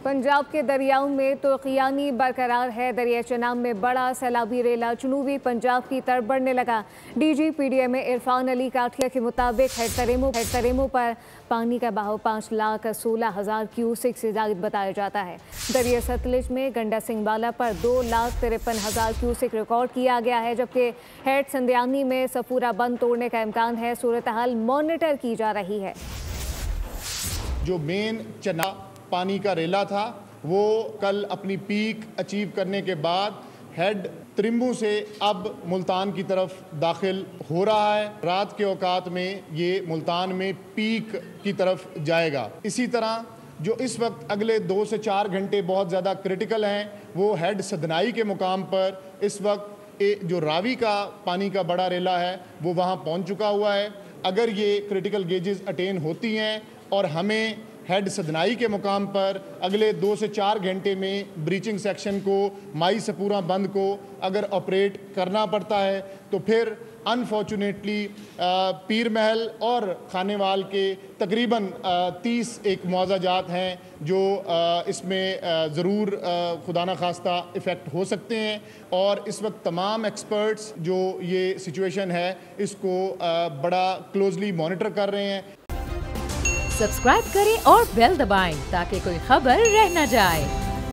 पंजाब के दरियाओं में तुर्कियानी बरकरार है। दरिया चनाब में बड़ा सैलाबी रेला जनूबी पंजाब की तरफ बढ़ने लगा। DGPDM इरफान अली काठिया के मुताबिक हेडतरेमो पर पानी का बहाव 5,16,000 क्यूसेक से ज़ायद बताया जाता है। दरिया सतलुज में गंडा सिंगबाला पर 2,53,000 क्यूसेक रिकॉर्ड किया गया है, जबकि हेड संदयानी में सफूरा बंद तोड़ने का इम्कान है। सूरत हाल मॉनिटर की जा रही है। जो मेन चना पानी का रेला था वो कल अपनी पीक अचीव करने के बाद हेड त्रिम्बू से अब मुल्तान की तरफ दाखिल हो रहा है। रात के औकात में ये मुल्तान में पीक की तरफ जाएगा। इसी तरह जो इस वक्त अगले 2 से 4 घंटे बहुत ज़्यादा क्रिटिकल हैं वो हेड सदनाई के मुकाम पर इस वक्त जो रावी का पानी का बड़ा रेला है वो वहाँ पहुँच चुका हुआ है। अगर ये क्रिटिकल गेजेस अटेन होती हैं और हमें हेड सदनाई के मुकाम पर अगले 2 से 4 घंटे में ब्रीचिंग सेक्शन को माई सपूरा बंद को अगर ऑपरेट करना पड़ता है तो फिर अनफॉर्चुनेटली पीर महल और खानेवाल के तकरीबन 30 एक मुआवजा जात हैं जो इसमें ज़रूर खुदा न खास्ता इफ़ेक्ट हो सकते हैं। और इस वक्त तमाम एक्सपर्ट्स जो ये सिचुएशन है इसको बड़ा क्लोजली मॉनिटर कर रहे हैं। सब्सक्राइब करें और बेल दबाएं ताकि कोई खबर रह न जाए।